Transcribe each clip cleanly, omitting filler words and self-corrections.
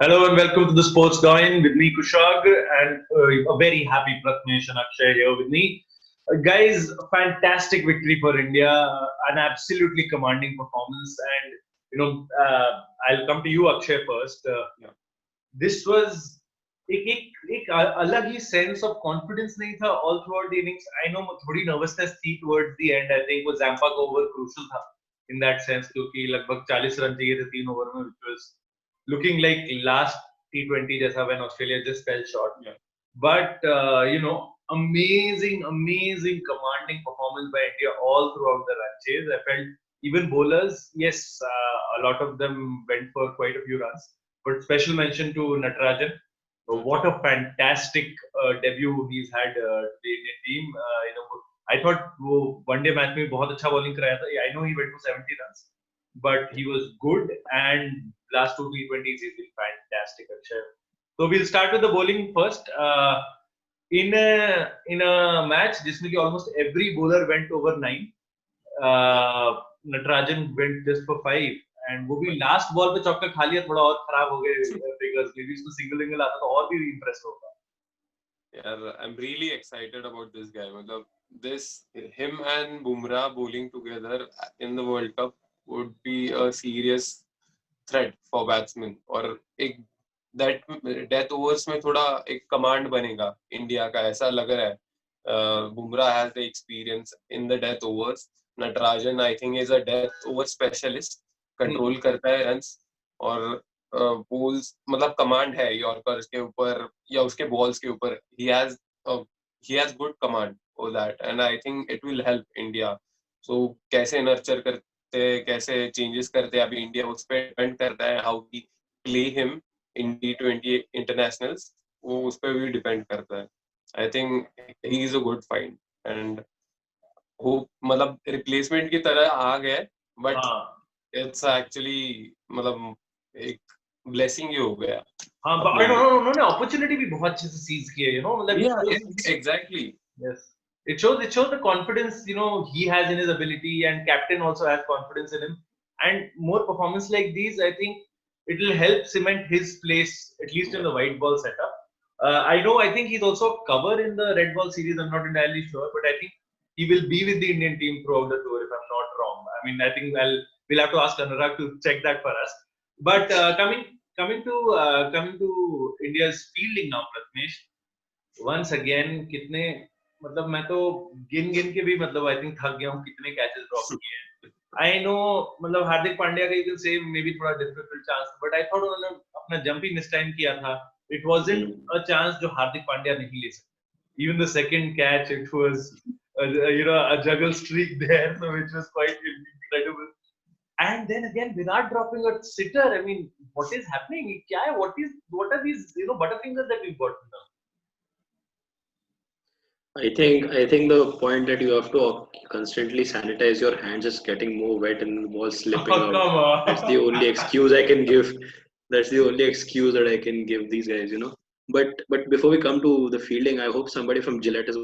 Hello and welcome to the Sports Dine with me, Kushagr, and a very happy Prathamesh and Akshay here with me. Guys, a fantastic victory for India, an absolutely commanding performance, and I'll come to you, Akshay, first. Yeah. This was एक अलग ही sense of confidence नहीं था all throughout the innings. I know थोड़ी nervousness थी towards the end. I think वो Zampa का over crucial था in that sense क्योंकि लगभग 40 रन चाहिए थे 3 ओवर में, which was looking like last T20 जैसा when Australia just fell short. Yeah. But amazing commanding performance by India all throughout the run chase. I felt even bowlers, yes, a lot of them went for quite a few runs. But special mention to Natarajan. What a fantastic debut he's had to the Indian team. I thought वो one day match में बहुत अच्छा bowling कराया था. I know he went for 70 runs, but he was good and last two T20s he's been fantastic. Akshay. So we'll start with the bowling first. In a match जिसमें कि almost every bowler went over 9. Natarajan went just for 5. And वो भी last ball पे चौका खा लिया, थोड़ा और खराब हो गए फिगर्स. मे बी इसको सिंगल विंगल आता तो और भी इंप्रेस होगा. Yeah, I'm really excited about this guy. Him and Bumrah bowling together in the World Cup would be a serious threat for batsmen. और एक that death overs में थोड़ा एक command बनेगा इंडिया का, ऐसा लग रहा है. Bumrah has the experience in the death overs. Natarajan, I think, is a death over specialist. Control करता है रन्स और बॉल्स, मतलब कमांड है यॉर्कर्स के ऊपर या उसके बॉल्स के ऊपर. he has good command for that and I think it will help India. So कैसे नर्चर करते हैं, कैसे चेंजेस करते हैं, अभी इंडिया उस पर डिपेंड करता है. How we play him in T20 internationals, वो उस पर भी डिपेंड करता है. I think he is a good find and वो मतलब रिप्लेसमेंट की तरह आ गए, बट इट्स एक्चुअली मतलब एक ब्लेसिंग ही हो गया. हाँ, but उन्होंने अपॉर्चुनिटी भी बहुत अच्छे से सीज की है, मतलब exactly. Yes, it shows the confidence he has in his ability, and captain also has confidence in him. And more performance like these, I think it will help cement his place at least in the white ball setup. I think he's also a cover in the red ball series. I'm not entirely sure, but I think he will be with the Indian team throughout the tour, if I'm not wrong. I mean, I think we'll have to ask Anurag to check that for us. But coming to India's fielding now, Prathamesh. Once again, कितने मतलब मैं तो गिन के भी मतलब I think थक गया हूँ कितने कैचेस ड्रॉप किए हैं. I know मतलब हार्दिक पांड्या का you can say maybe थोड़ा difficult chance, but I thought उन्होंने अपना jump ही मिस टाइम किया था. It wasn't a chance जो हार्दिक पांड्या नहीं ले सकते. Even the second catch, it was a juggle streak there, so which was quite incredible. And then again, Virat dropping a sitter. I mean, what is happening? क्या है? What are these butterfingers that we've got now? I think the point that you have to constantly sanitize your hands is getting more wet and the ball slipping out. Come on. That's the only excuse I can give. That's the only excuse that I can give these guys, But before we come to the fielding, I hope somebody from Gillette is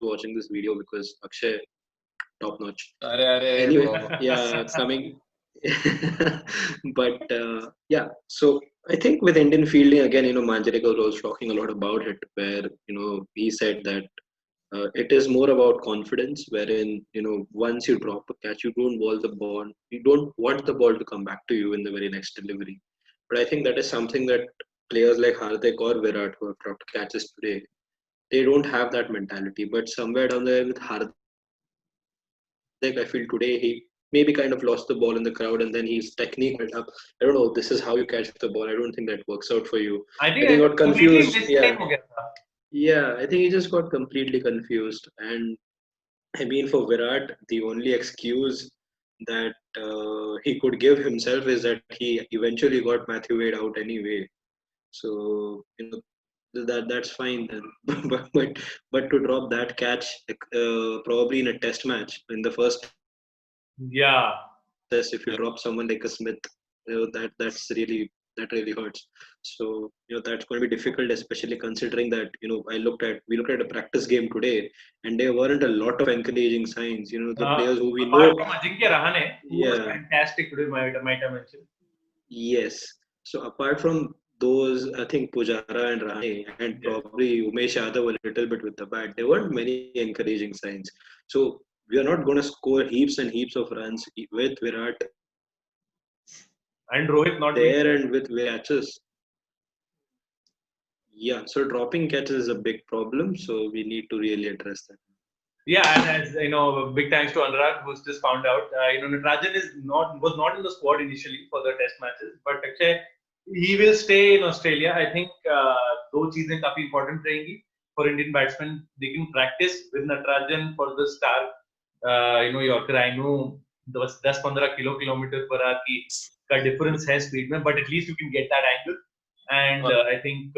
watching this video because Akshay, top notch. Anyway, yeah, coming. But yeah, so I think with Indian fielding again, Manjrekar was talking a lot about it, where he said that it is more about confidence, wherein once you drop a catch, you don't want the ball to come back to you in the very next delivery. But I think that is something that players like Hardik or Virat who have dropped catches today, they don't have that mentality. But somewhere down there with Hardik, I feel today he maybe kind of lost the ball in the crowd and then his technique went up. I don't know, this is how you catch the ball. I don't think that works out for you. I think he got confused. Yeah, I think he just got completely confused. And I mean, for Virat, the only excuse that he could give himself is that he eventually got Matthew Wade out anyway. So, that's fine then. but to drop that catch probably in a test match in the first test, if you drop someone like a Smith, that really hurts. So that's going to be difficult, especially considering that we looked at a practice game today and there weren't a lot of encouraging signs. The players who we know. Ajinkya Rahane, who was fantastic today, might I mention. Yes. So apart from those, I think Pujara and Rahane and probably Umesh Yadav a little bit with the bat, there weren't many encouraging signs. So we are not going to score heaps and heaps of runs with Virat And Rohit not being there and with catches. Yeah, so dropping catches is a big problem. So we need to really address that. Yeah, and as you know, big thanks to Anurag who's just found out. Natarajan was not in the squad initially for the test matches, but Akshay, he will stay in Australia. I think दो चीजें काफी important रहेंगी for Indian batsmen. They can practice with Natarajan for the start. Yorker. I know 10-15 kilometre per hour का difference है speed में, but at least you can get that angle. And I think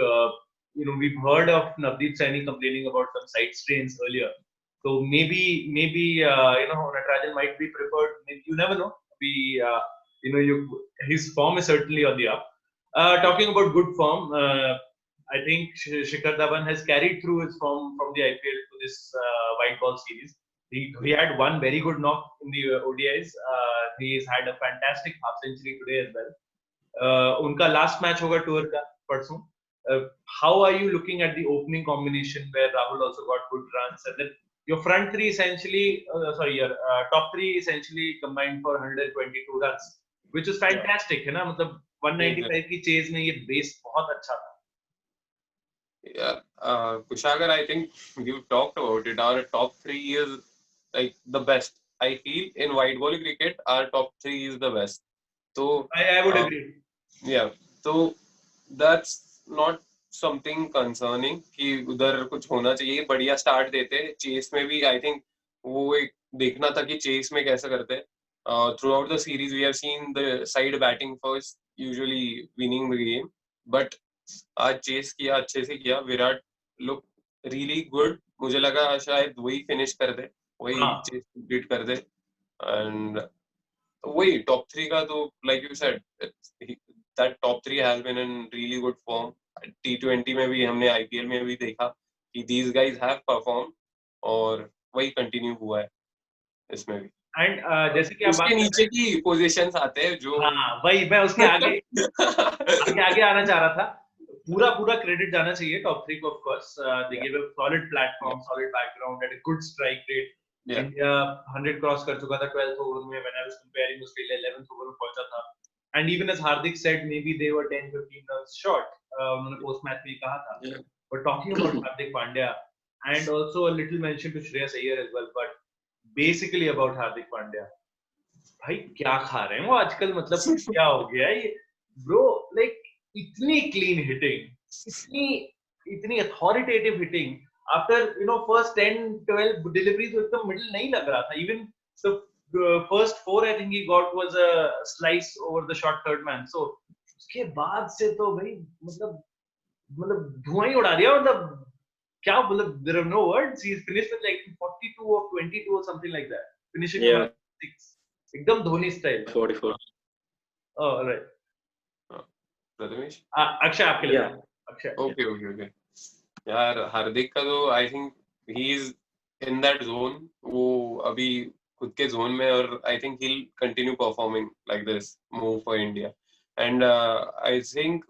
we've heard of Navdeep Saini complaining about some side strains earlier. So maybe Natarajan might be preferred. You never know. His form is certainly on the up. Talking about good form, I think Shikhar Dhawan has carried through his form from the IPL to this white ball series. He had one very good knock in the ODIs. He's had a fantastic half century today as well. उनका last match होगा tour का परसों. How are you looking at the opening combination where Rahul also got good runs and then your front three essentially, your top three essentially combined for 122 runs, which is fantastic, है ना? मतलब 195 की chase में ये base बहुत अच्छा था. Yeah, Kushagr, I think we've talked about it. Our top three is like the best. I feel in white ball cricket, our top three is the best. So I would agree. Yeah, so that's not something concerning कि उधर कुछ होना चाहिए. बढ़िया start देते chess में भी. I think वो एक देखना था कि चेस में कैसे करते. Throughout the series we have seen the side batting first usually winning the game, but आज चेस किया, अच्छे से किया. Virat look really good. मुझे लगा शायद वही फिनिश कर दे, वही चेस कंप्लीट कर दे. एंड वही टॉप थ्री का तो like you said that top three has been in really good form. T20 में भी हमने IPL में भी देखा कि these guys have performed और वही continue हुआ है इसमें भी. And जैसे कि उसके नीचे की positions आते हैं जो वही मैं उसके आगे आना चाह रहा था. पूरा क्रेडिट जाना चाहिए टॉप थ्री को. Of course they gave a solid platform, solid background and a good strike rate. India 100 cross कर चुका था 12th ओवर में. When I was comparing Australia 11th over में पहुंचा था. And even as Hardik said, maybe they were 10-15 runs short. उन्होंने post match में कहा था. But talking about Hardik Pandya and also a little mention to Shreyas Iyer as well, but basically about Hardik Pandya. भाई क्या खा रहे हैं वो आजकल, मतलब क्या हो गया ये bro? Like इतनी clean hitting, इतनी authoritative hitting after first 10-12 deliveries तो एकदम middle नहीं लग रहा था. Even the first 4 I think he got was a slice over the short third man. So उसके बाद से तो भाई मतलब धुआं ही उड़ा दिया. मतलब क्या, मतलब there are no words. He finished with like 42 or 22 or something like that. Finishing with 6. एकदम Dhoni style. 44. Oh right. Prathamesh. Akshay आपके लिए. अक्षय. Okay. यार हार्दिक का तो I think he is in that zone. वो अभी खुद के जोन में और I think he'll continue performing like this move for India. And I think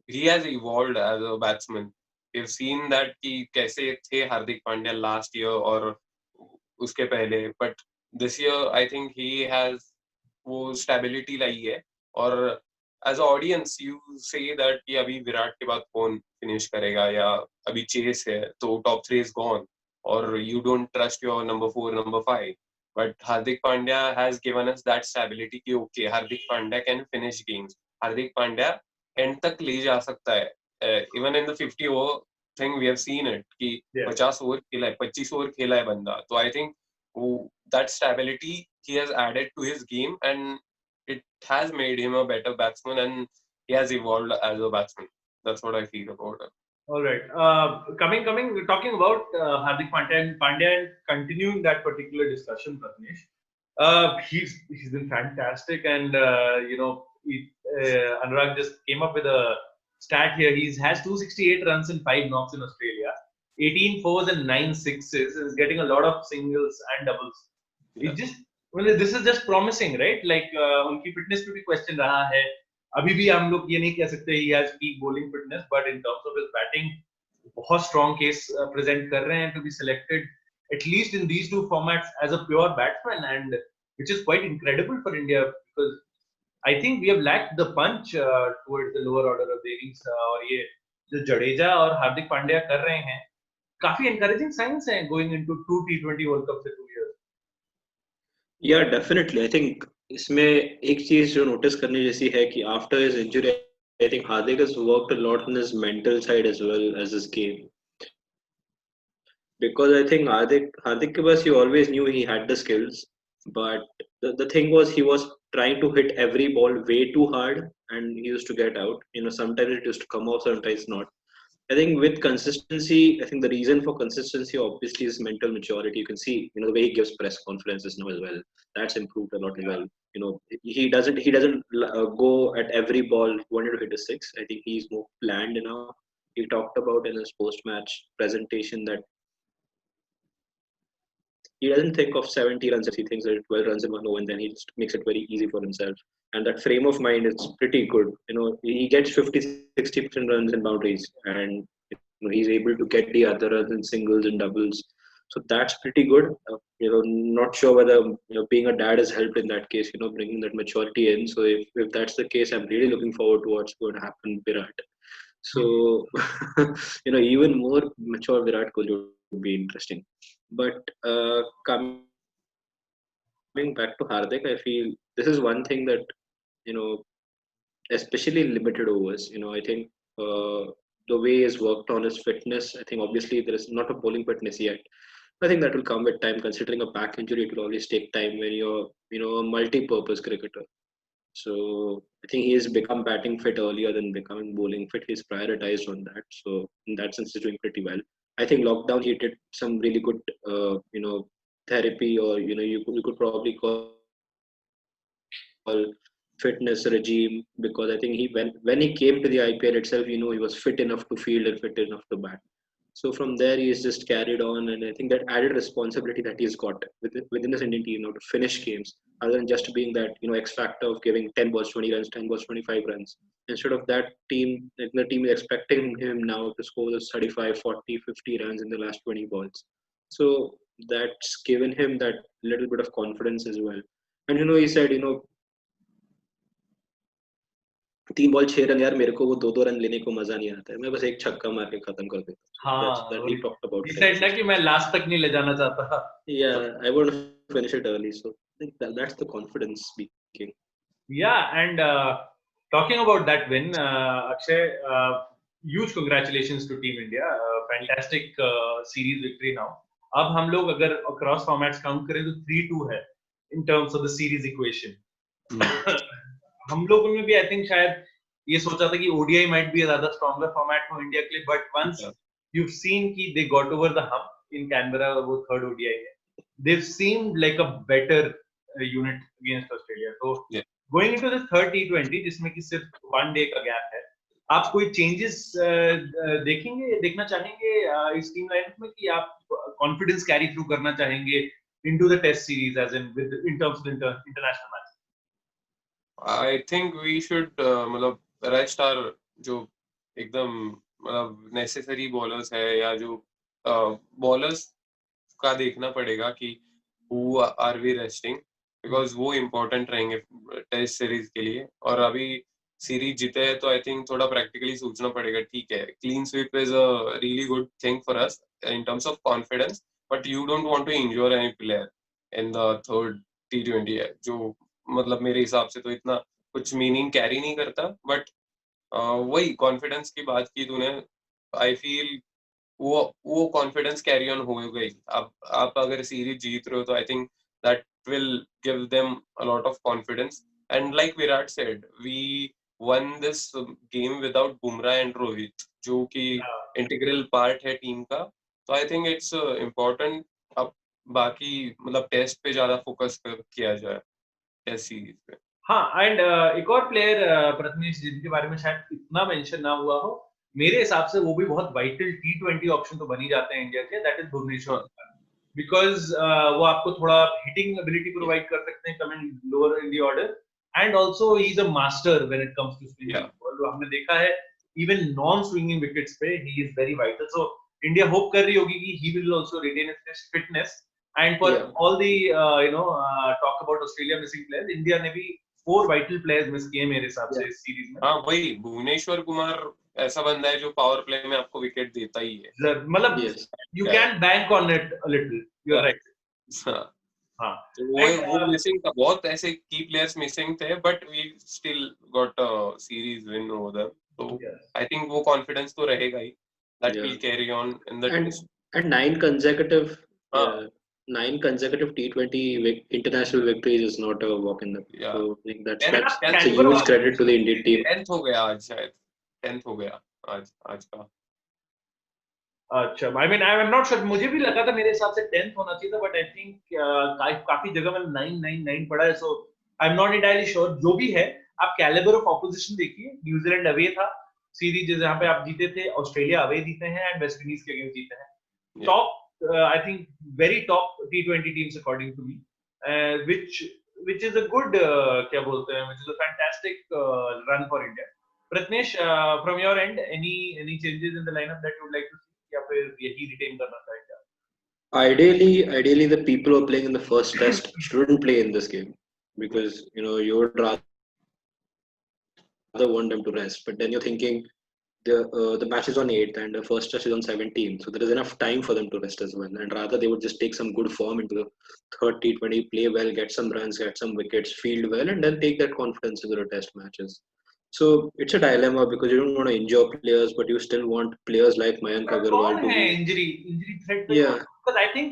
he has evolved as a batsman. We've seen that कि कैसे थे हार्दिक पांड्या last year और उसके पहले, but this year I think he has वो stability लाई है. और as an audience you say that कि अभी विराट के बाद कौन finish करेगा या अभी chase है तो top 3 is gone or you don't trust your number 4, number 5. But Hardik Pandya has given us that stability कि okay, Hardik Pandya can finish games. Hardik Pandya end तक ले जा सकता है. Even in the 50 over thing we have seen it कि 50 over खेला है, 25 over खेला है बंदा. So I think that stability he has added to his game and it has made him a better batsman and he has evolved as a batsman. That's what I feel about it. All right. We're talking about Hardik Pandya and continuing that particular discussion, Prathamesh. He's been fantastic, and Anurag just came up with a stat here. He has 268 runs and 5 knocks in Australia, 18 fours and 9 sixes. He's getting a lot of singles and doubles. This is just promising, right? Like उनकी fitness पे भी question रहा है. अभी भी हम लोग ये नहीं कह सकते he has peak bowling fitness, but in terms of his batting बहुत strong case present कर रहे हैं to be selected at least in these two formats as a pure batsman, and which is quite incredible for India because I think we have lacked the punch towards the lower order of the innings. और ये जो जडेजा और हार्दिक पांड्या कर रहे हैं काफी encouraging signs हैं going into two T20 World Cup से 2 years. Yeah, definitely. I think इसमें एक चीज जो नोटिस करने जैसी है कि after his injury, I think Hardik has worked a lot on his mental side as well as his game. Because I think Hardik ke paas, he always knew he had the skills, but the thing was he was trying to hit every ball way too hard and he used to get out. Sometimes it used to come off, sometimes not. I think with consistency, I think the reason for consistency obviously is mental maturity. You can see, the way he gives press conferences now as well. That's improved a lot as well. He doesn't go at every ball wanted to hit a six. I think he's more planned now. He talked about in his post-match presentation that he doesn't think of 70 runs. He thinks that 12 runs in 1 over, and then he just makes it very easy for himself. And that frame of mind is pretty good. He gets 50-60% runs in boundaries, and he's able to get the other runs in singles and doubles. So that's pretty good. Not sure whether being a dad has helped in that case. Bringing that maturity in. So if that's the case, I'm really looking forward to what's going to happen with Virat. So even more mature Virat Kohli would be interesting. But coming back to Hardik, I feel this is one thing that especially limited overs. I think the way he's worked on his fitness. I think obviously there is not a bowling fitness yet. I think that will come with time. Considering a back injury, it will always take time when you're a multi-purpose cricketer. So I think he's become batting fit earlier than becoming bowling fit. He's prioritized on that. So in that sense, he's doing pretty well. I think lockdown he did some really good, therapy, or you could probably call fitness regime, because I think when he came to the IPL itself, he was fit enough to field and fit enough to bat. So from there, he's just carried on, and I think that added responsibility that he's got within this Indian team, to finish games, other than just being that X factor of giving 10 balls 20 runs, 10 balls 25 runs. Instead of that, the team is expecting him now to score those 35, 40, 50 runs in the last 20 balls. So that's given him that little bit of confidence as well. And he said, 3 ball 6 run यार, मेरे को वो 2 run लेने को मजा नहीं आता है, मैं बस एक छक्का मार के खत्म कर देता हूं. हाँ, He talked about he said ना कि मैं लास्ट तक नहीं ले जाना चाहता. Yeah, I want to finish it early, so I think that's the confidence speaking. Yeah, and talking about that win, Akshay, huge congratulations to Team India. Fantastic series victory now. अब हम लोग अगर across formats count करें तो 3-2 है in terms of the series equation. हम लोगों ने भी I think शायद ये सोचा था कि ODI might be a rather stronger format for India के लिए, but once you've seen कि they got over the hump in Canberra, वो third ODI है, they've seemed like a better unit against Australia. So going into the third T20 जिसमें कि सिर्फ 1 day का gap है, आप कोई changes देखना चाहेंगे इस टीम लाइनअप में, कि आप confidence carry through करना चाहेंगे into the test series as in terms of international match? I think we should मतलब rest our जो एकदम मतलब necessary bowlers है, या जो bowlers का देखना पड़ेगा कि who are we resting, because वो important रहेंगे टेस्ट सीरीज के लिए. और अभी सीरीज जीते हैं तो आई थिंक थोड़ा प्रैक्टिकली सोचना पड़ेगा. ठीक है, clean sweep is a really good thing for us in terms of confidence, but you don't want to injure any player in the third T20 है, जो मतलब मेरे हिसाब से तो इतना कुछ मीनिंग कैरी नहीं करता. बट वही कॉन्फिडेंस की बात की तूने, आई फील वो कॉन्फिडेंस कैरी ऑन हो गई. आप अगर सीरीज जीत रहे हो तो I think that will give them a lot of confidence. And like Virat said, we won this game without Bumrah and Rohit, जो कि इंटीग्रल पार्ट है टीम का. तो आई थिंक इट्स इम्पोर्टेंट अब बाकी मतलब टेस्ट पे ज्यादा फोकस किया जाए टेस्ट सीरीज पे. हाँ, एंड एक और प्लेयर प्रथमेश जिनके बारे में शायद इतना मेंशन ना हुआ हो, मेरे हिसाब से वो भी बहुत वाइटल T20 ऑप्शन तो बनी जाते हैं इंडिया के, दैट इज भुवनेश्वर, बिकॉज वो आपको थोड़ा हिटिंग एबिलिटी प्रोवाइड कर सकते हैं coming lower in the order, and also he's a master when it comes to swinging. Yeah. हमने देखा है even non-swinging wickets पे he is very vital. So India hope कर रही होगी कि he will also retain his fitness. And for all the talk about Australia missing players, India ने भी 4 vital players miss किए मेरे हिसाब से इस सीरीज में. हाँ वही भुवनेश्वर कुमार ऐसा बंदा है जो पावर प्ले में आपको विकेट देता ही है. मतलब you can bank on it a little. You are right. हाँ. तो वो मिसिंग था, बहुत ऐसे की प्लेयर्स मिसिंग थे, but we still got a series win over them. तो आई थिंक वो कॉन्फिडेंस तो रहेगा ही. That will carry on in the and 9 consecutive T20 international victories is not a walk in the park. So I think that's a huge credit to the Indian team. 10th हो गया आज शायद. 10th हो गया आज का. अच्छा, I mean I am not sure. मुझे भी लगा था मेरे हिसाब से 10th होना चाहिए था, but I think काफी जगह में 9 पड़ा है. So I'm not entirely sure. जो भी है, आप caliber of opposition देखिए. न्यूजीलैंड अवे था सीरीज जहाँ पे आप जीते थे, ऑस्ट्रेलिया अवे जीते हैं एंड वेस्ट इंडीज के अगेंस्ट जीते हैं. Top I think very top T20 teams according to me, which is a good क्या बोलते हैं, which is a fantastic run for India. Prathamesh, from your end, any changes in the lineup that you would like to see, या फिर यही retain करना चाहेंगे? Ideally the people who are playing in the first test shouldn't play in this game, because you would rather want them to rest, but then you're thinking the match is on 8th and the first test is on 17th, so there is enough time for them to rest as well, and rather they would just take some good form into the third T20, play well, get some runs, get some wickets, field well, and then take that confidence into the test matches. So it's a dilemma, because you don't want to injure players, but you still want players like Mayank Agarwal to be injury threat. Because I think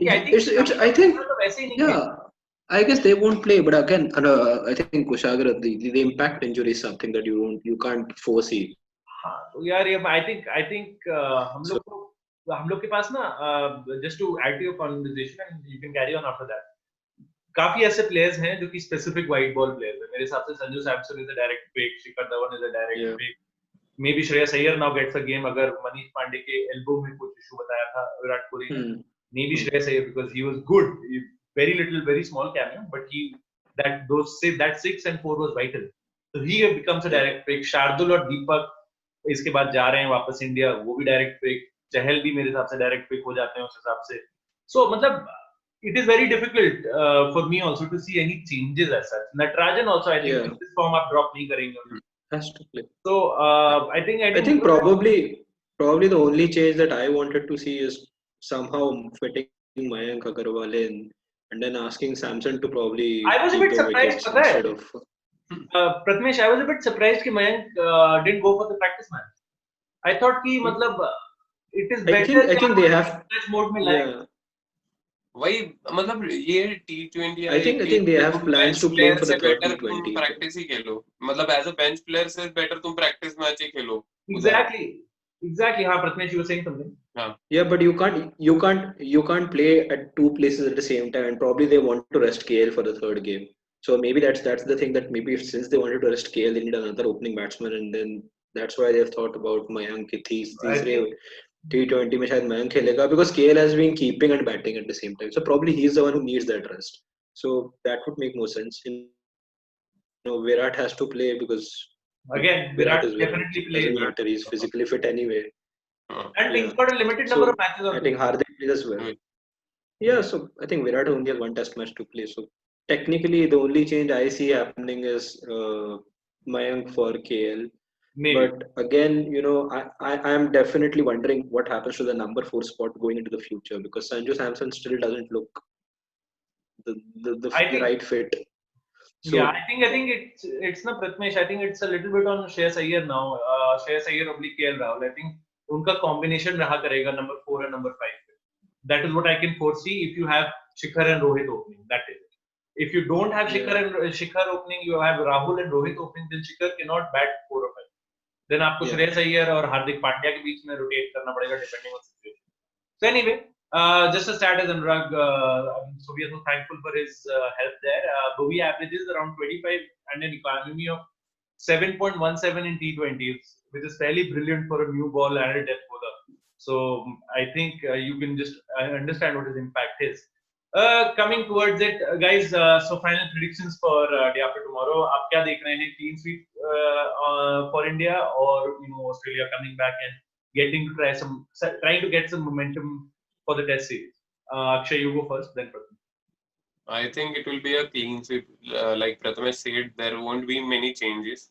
I guess they won't play, but again, I think Kushagr, the impact injury is something that you can't foresee. हाँ, तो यार ये I think हम लोग के पास ना, just to add to your conversation and you can carry on after that, काफी ऐसे players हैं जो कि specific white ball players हैं. मेरे हिसाब से Sanju Samson is a direct pick, Shikhar Dhawan is a direct pick, maybe Shreyas Iyer now gets a game अगर मनीष पांडे के elbow में कुछ issue बताया था विराट कोहली ने, maybe Shreyas Iyer, because he was good, very little, very small cameo, but that 6 and 4 was vital, so he becomes a direct pick. Shardul और दीपक इसके बाद जा रहे हैं वापस इंडिया, वो भी डायरेक्ट पिक. चहल भी मेरे हिसाब से डायरेक्ट पिक हो जाते हैं उस हिसाब से. सो मतलब it is very difficult for me also to see any changes as such. Natarajan also, I think this form up drop नहीं करेंगे. Has to play. So I think probably the only change that I wanted to see is somehow fitting Mayank Agarwal in and then asking Samson to probably I was a bit surprised instead of Prathamesh, I was a bit surprised कि Mayank didn't go for the practice match. I thought कि मतलब it is better. I think they have mode में लाए. वही मतलब ये T20 I think they have plans to play for the third T20. Practice ही खेलो, मतलब as a bench player से better तुम प्रैक्टिस मैच ही खेलो. Exactly. हाँ, Prathamesh, you were saying something. Yeah, but you can't play at two places at the same time, and probably they want to rest KL for the third game. So maybe that's the thing, that maybe since they wanted to rest KL, they need another opening batsman, and then that's why they've thought about Mayank. T20 में शायद Mayank खेलेगा, because KL has been keeping and batting at the same time. So probably he's the one who needs that rest. So that would make more sense. Virat has to play because again Virat definitely plays. Doesn't matter, he's physically fit anyway. And he's got a limited number of matches. I think Hardik plays as well. Yeah, so I think Virat only has one test match to play. So technically, the only change I see happening is Mayank for KL. Maybe. But again, I am definitely wondering what happens to the number 4 spot going into the future, because Sanju Samson still doesn't look the right fit. So, yeah, I think it's not Prathamesh. I think it's a little bit on Shreyas Iyer now. Shreyas Iyer oblique KL Rahul. I think उनका combination रहा करेगा number 4 and number 5. That is what I can foresee if you have Shikhar and Rohit opening. That is it. If you don't have Shikhar opening, you have Rahul and Rohit opening, then Shikhar cannot bat 4 or 5. Then आपको Shreyas Iyer और Hardik Pandya के बीच में rotate करना पड़ेगा depending on situation. So anyway, just a stat as Anurag, so we are so thankful for his help there. Bowie averages around 25 and an economy of 7.17 in T20s, which is fairly brilliant for a new ball and a death bowler. So I think you can just understand what his impact is. Coming towards it, guys. So final predictions for day after tomorrow. आप क्या देख रहे हैं? Clean sweep for India, or Australia coming back and trying to get some momentum for the Test series. Akshay, you go first, then Prathamesh. I think it will be a clean sweep. Like Prathamesh said, there won't be many changes.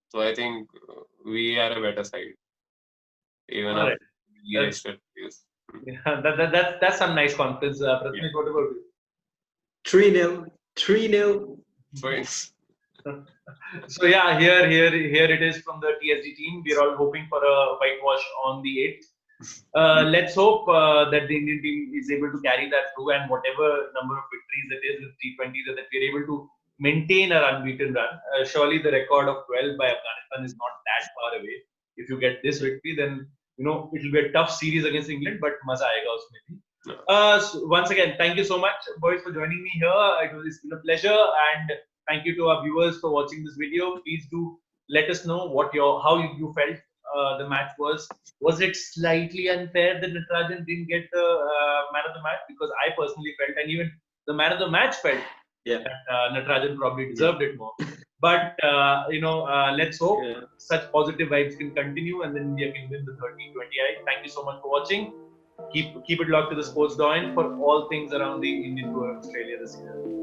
So I think we are a better side. Even All if right. we are still yes. Yeah, that's some nice confidence. Prathamesh, what about you? 3-0. 3-0. So yeah, here it is from the TSG team. We're all hoping for a whitewash on the 8th. Let's hope that the Indian team is able to carry that through, and whatever number of victories it is with T20s, that we're able to maintain our unbeaten run. Surely the record of 12 by Afghanistan is not that far away. If you get this victory, then it'll be a tough series against England, but maza aayega usme bhi. So once again, thank you so much, boys, for joining me here. It's been a pleasure, and thank you to our viewers for watching this video. Please do let us know how you felt the match was. Was it slightly unfair that Natarajan didn't get the man of the match? Because I personally felt, and even the man of the match felt, that Natarajan probably deserved it more. But let's hope such positive vibes can continue, and then India can win the third T20I. Thank you so much for watching. Keep it locked to the Sports Domain for all things around the Indian tour of Australia this year.